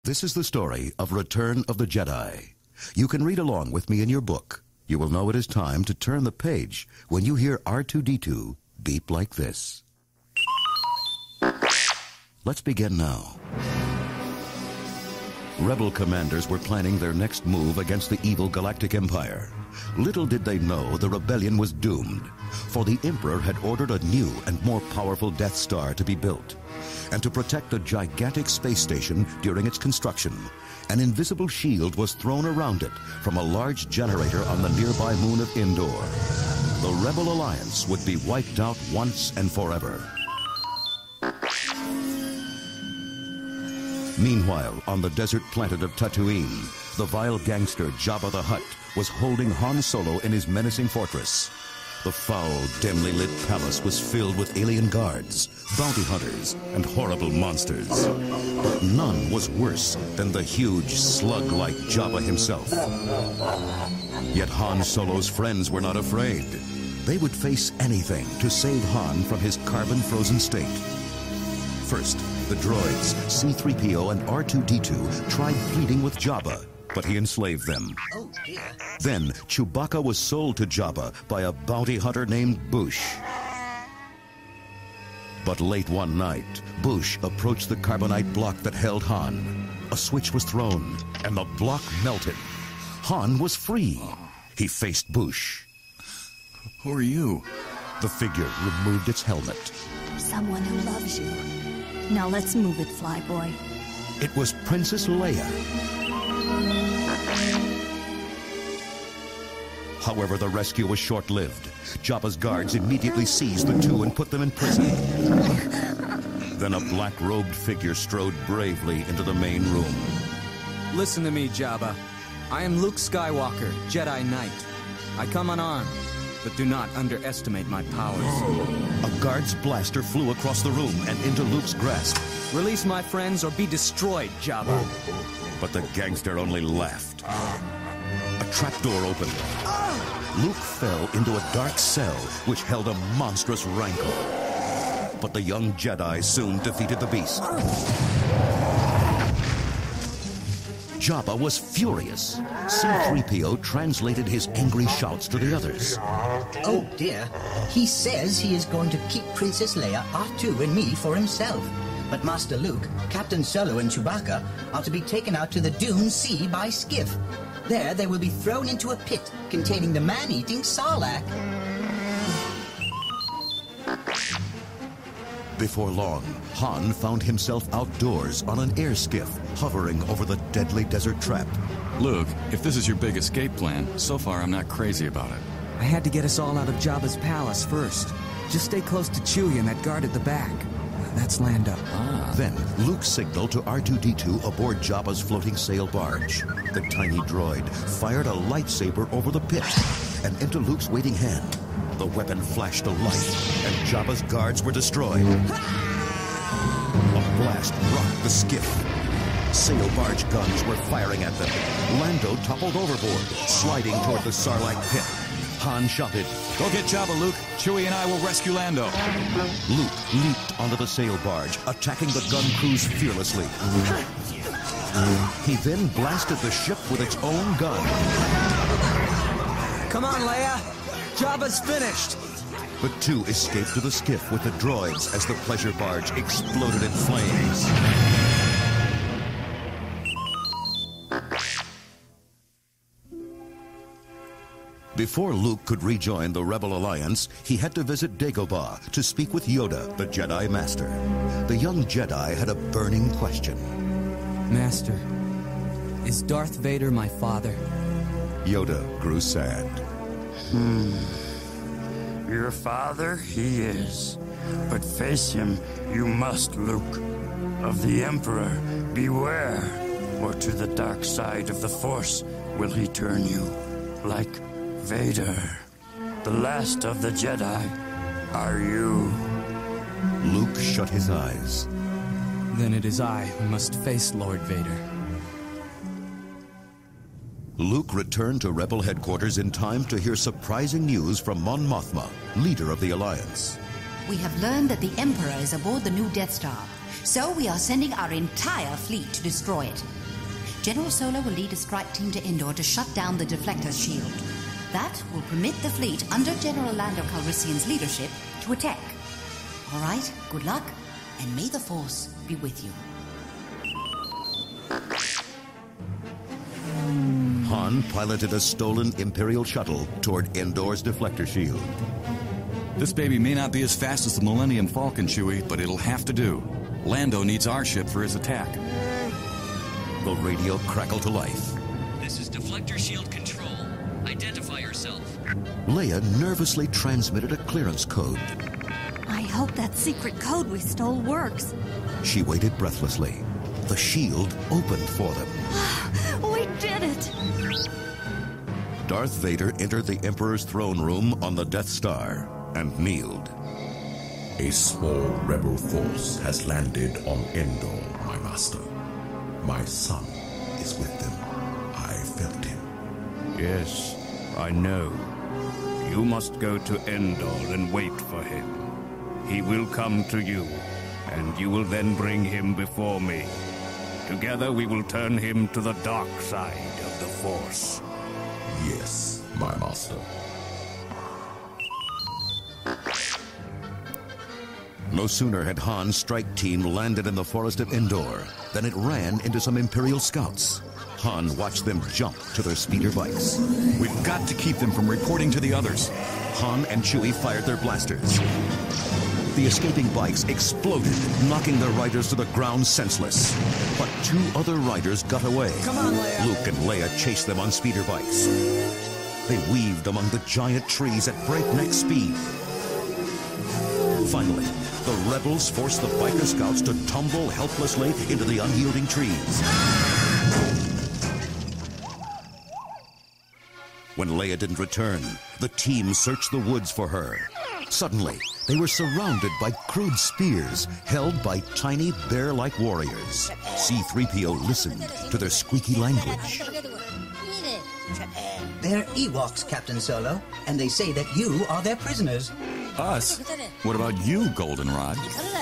This is the story of Return of the Jedi. You can read along with me in your book. You will know it is time to turn the page when you hear R2-D2 beep like this. Let's begin now. Rebel commanders were planning their next move against the evil Galactic Empire. Little did they know the rebellion was doomed, for the Emperor had ordered a new and more powerful Death Star to be built. And to protect the gigantic space station during its construction, an invisible shield was thrown around it from a large generator on the nearby moon of Endor. The Rebel Alliance would be wiped out once and forever. Meanwhile, on the desert planet of Tatooine, the vile gangster Jabba the Hutt was holding Han Solo in his menacing fortress. The foul, dimly lit palace was filled with alien guards, bounty hunters, and horrible monsters. But none was worse than the huge slug-like Jabba himself. Yet Han Solo's friends were not afraid. They would face anything to save Han from his carbon-frozen state. First, the droids, C-3PO and R2-D2, tried pleading with Jabba, but he enslaved them. Oh, dear. Then, Chewbacca was sold to Jabba by a bounty hunter named Boushh. But late one night, Boushh approached the carbonite block that held Han. A switch was thrown, and the block melted. Han was free. He faced Boushh. Who are you? The figure removed its helmet. Someone who loves you. Now let's move it, Flyboy. It was Princess Leia. However, the rescue was short-lived. Jabba's guards immediately seized the two and put them in prison. Then a black-robed figure strode bravely into the main room. Listen to me, Jabba. I am Luke Skywalker, Jedi Knight. I come unarmed, but do not underestimate my powers. A guard's blaster flew across the room and into Luke's grasp. Release my friends or be destroyed, Jabba. But the gangster only laughed. A trapdoor opened. Luke fell into a dark cell which held a monstrous rancor. But the young Jedi soon defeated the beast. Jabba was furious. C-3PO translated his angry shouts to the others. Oh, dear. He says he is going to keep Princess Leia, R2, and me for himself. But Master Luke, Captain Solo, and Chewbacca are to be taken out to the Dune Sea by skiff. There they will be thrown into a pit containing the man-eating Sarlacc. Before long, Han found himself outdoors on an air skiff hovering over the deadly desert trap. Luke, if this is your big escape plan, so far I'm not crazy about it. I had to get us all out of Jabba's palace first. Just stay close to Chewie and that guard at the back. That's Lando. Then, Luke signaled to R2-D2 aboard Jabba's floating sail barge. The tiny droid fired a lightsaber over the pit and into Luke's waiting hand. The weapon flashed a light, and Jabba's guards were destroyed. A blast rocked the skiff. Sail barge guns were firing at them. Lando toppled overboard, sliding toward the Sarlacc pit. Han shouted, Go get Jabba, Luke. Chewie and I will rescue Lando. Luke leaped onto the sail barge, attacking the gun crews fearlessly. He then blasted the ship with its own gun. Come on, Leia. Jabba's finished. The two escaped to the skiff with the droids as the pleasure barge exploded in flames. Before Luke could rejoin the Rebel Alliance, he had to visit Dagobah to speak with Yoda, the Jedi Master. The young Jedi had a burning question. Master, is Darth Vader my father? Yoda grew sad. Your father, he is. But face him, you must, Luke. Of the Emperor, beware, or to the dark side of the Force will he turn you, like Vader. The last of the Jedi are you. Luke shut his eyes. Then it is I who must face Lord Vader. Luke returned to Rebel headquarters in time to hear surprising news from Mon Mothma, leader of the Alliance. We have learned that the Emperor is aboard the new Death Star. So we are sending our entire fleet to destroy it. General Solo will lead a strike team to Endor to shut down the deflector shield. That will permit the fleet, under General Lando Calrissian's leadership, to attack. All right, good luck, and may the Force be with you. Han piloted a stolen Imperial shuttle toward Endor's deflector shield. This baby may not be as fast as the Millennium Falcon, Chewie, but it'll have to do. Lando needs our ship for his attack. The radio crackled to life. This is deflector shield control. Identify yourself. Leia nervously transmitted a clearance code. I hope that secret code we stole works. She waited breathlessly. The shield opened for them. We did it! Darth Vader entered the Emperor's throne room on the Death Star and kneeled. A small rebel force has landed on Endor, my master. My son is with them. I felt him. Yes, I know. You must go to Endor and wait for him. He will come to you, and you will then bring him before me. Together we will turn him to the dark side of the Force. Yes, my master. No sooner had Han's strike team landed in the forest of Endor than it ran into some Imperial scouts. Han watched them jump to their speeder bikes. We've got to keep them from reporting to the others. Han and Chewie fired their blasters. The escaping bikes exploded, knocking their riders to the ground senseless. But two other riders got away. Come on, Leia. Luke and Leia chased them on speeder bikes. They weaved among the giant trees at breakneck speed. Finally, the rebels forced the biker scouts to tumble helplessly into the unyielding trees. When Leia didn't return, the team searched the woods for her. Suddenly, they were surrounded by crude spears held by tiny bear-like warriors. C-3PO listened to their squeaky language. They're Ewoks, Captain Solo, and they say that you are their prisoners. Us? What about you, Goldenrod?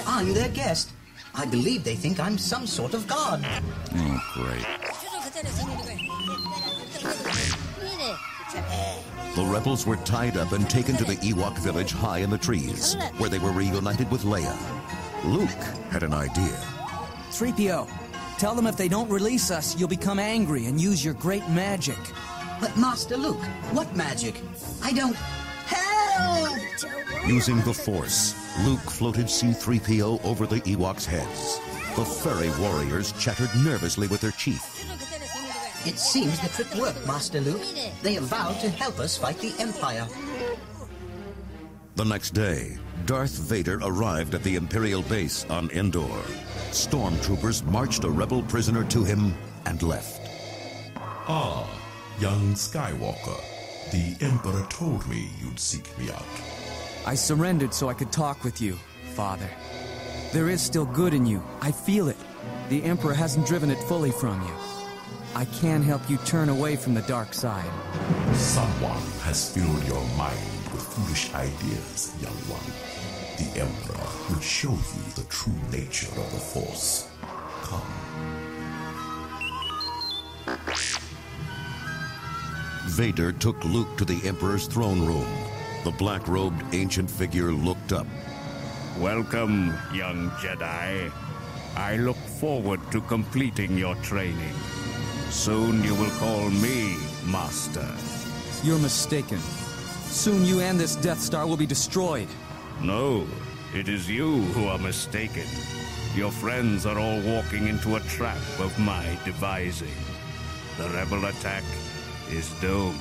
I'm their guest. I believe they think I'm some sort of god. Oh, great. The rebels were tied up and taken to the Ewok village high in the trees, where they were reunited with Leia. Luke had an idea. 3PO, tell them if they don't release us, you'll become angry and use your great magic. But Master Luke, what magic? I don't... Help! Using the Force, Luke floated C-3PO over the Ewoks' heads. The furry warriors chattered nervously with their chief. It seems the trick worked, Master Luke. They have vowed to help us fight the Empire. The next day, Darth Vader arrived at the Imperial base on Endor. Stormtroopers marched a rebel prisoner to him and left. Ah, young Skywalker. The Emperor told me you'd seek me out. I surrendered so I could talk with you, Father. There is still good in you. I feel it. The Emperor hasn't driven it fully from you. I can help you turn away from the dark side. Someone has filled your mind with foolish ideas, young one. The Emperor will show you the true nature of the Force. Come. Vader took Luke to the Emperor's throne room. The black-robed ancient figure looked up. Welcome, young Jedi. I look forward to completing your training. Soon you will call me Master. You're mistaken. Soon you and this Death Star will be destroyed. No, it is you who are mistaken. Your friends are all walking into a trap of my devising. The rebel attack is doomed.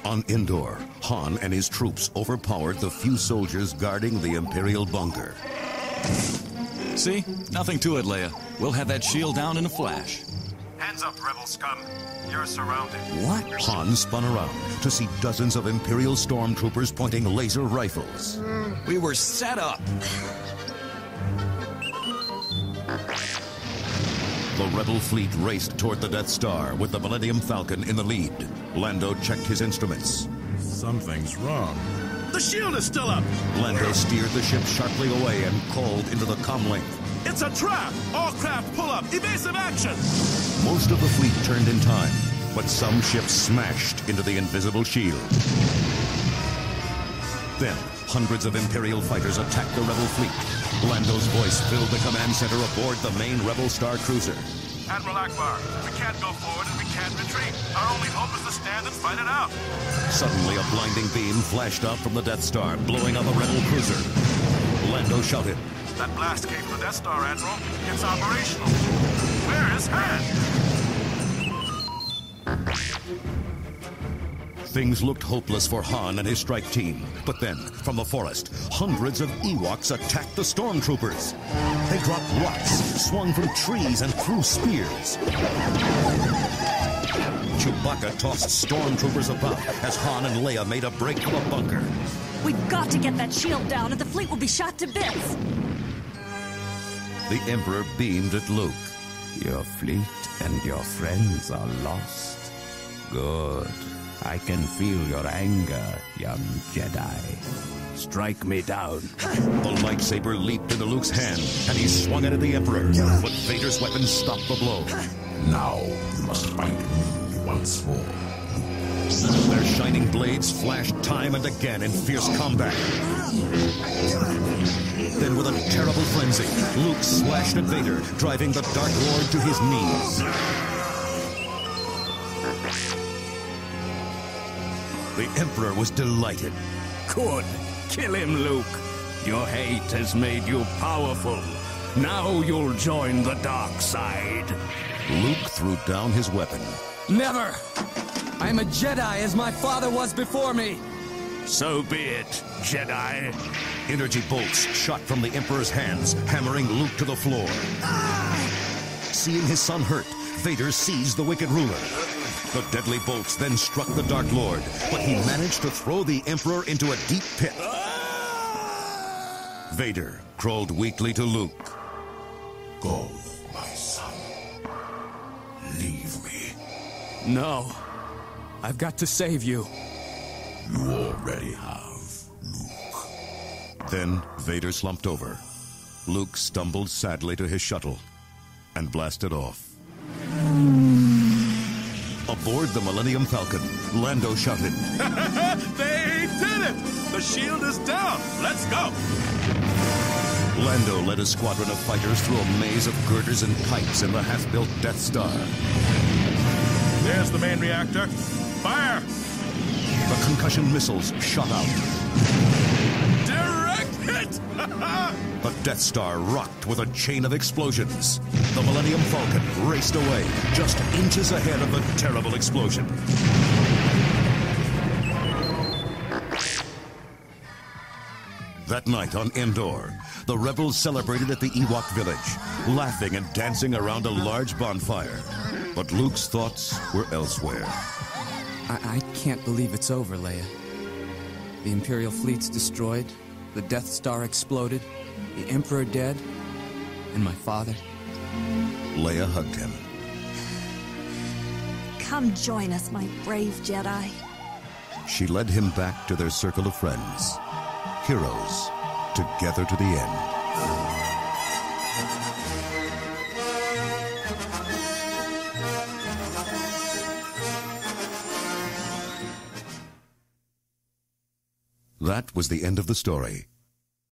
On Endor, Han and his troops overpowered the few soldiers guarding the Imperial bunker. See? Nothing to it, Leia. We'll have that shield down in a flash. Hands up, rebel scum. You're surrounded. What? Han spun around to see dozens of Imperial stormtroopers pointing laser rifles. We were set up. The rebel fleet raced toward the Death Star with the Millennium Falcon in the lead. Lando checked his instruments. Something's wrong. The shield is still up! Lando steered the ship sharply away and called into the comlink. It's a trap! All craft pull up! Evasive action! Most of the fleet turned in time, but some ships smashed into the invisible shield. Then, hundreds of Imperial fighters attacked the Rebel fleet. Lando's voice filled the command center aboard the main Rebel Star Cruiser. Admiral Akbar, we can't go forward and we can't retreat. Our only hope is to stand and fight it out. Suddenly, a blinding beam flashed out from the Death Star, blowing up a Rebel cruiser. Lando shouted, That blast came from the Death Star, Admiral. It's operational. Where is Han? Things looked hopeless for Han and his strike team. But then, from the forest, hundreds of Ewoks attacked the stormtroopers. They dropped rocks, swung from trees, and threw spears. Chewbacca tossed stormtroopers about as Han and Leia made a break for the bunker. We've got to get that shield down, or the fleet will be shot to bits. The Emperor beamed at Luke. Your fleet and your friends are lost. Good. I can feel your anger, young Jedi. Strike me down. The lightsaber leaped into Luke's hand, and he swung it at the Emperor. But Vader's weapon stopped the blow. Now you must fight me once more. Their shining blades flashed time and again in fierce combat. Then with a terrible frenzy, Luke slashed at Vader, driving the Dark Lord to his knees. The Emperor was delighted. Good. Kill him, Luke. Your hate has made you powerful. Now you'll join the dark side. Luke threw down his weapon. Never! I am a Jedi as my father was before me. So be it, Jedi. Energy bolts shot from the Emperor's hands, hammering Luke to the floor. Seeing his son hurt, Vader seized the wicked ruler. The deadly bolts then struck the Dark Lord, but he managed to throw the Emperor into a deep pit. Vader crawled weakly to Luke. Go, my son. Leave me. No. I've got to save you. You already have, Luke. Then Vader slumped over. Luke stumbled sadly to his shuttle and blasted off. Aboard the Millennium Falcon, Lando shouted, They did it! The shield is down! Let's go! Lando led a squadron of fighters through a maze of girders and pipes in the half-built Death Star. There's the main reactor. Fire! The concussion missiles shot out. Direct hit! The Death Star rocked with a chain of explosions. The Millennium Falcon raced away, just inches ahead of the terrible explosion. That night on Endor, the rebels celebrated at the Ewok village, laughing and dancing around a large bonfire. But Luke's thoughts were elsewhere. I can't believe it's over, Leia. The Imperial fleet's destroyed, the Death Star exploded, the Emperor dead, and my father. Leia hugged him. Come join us, my brave Jedi. She led him back to their circle of friends. Heroes, together to the end. That was the end of the story.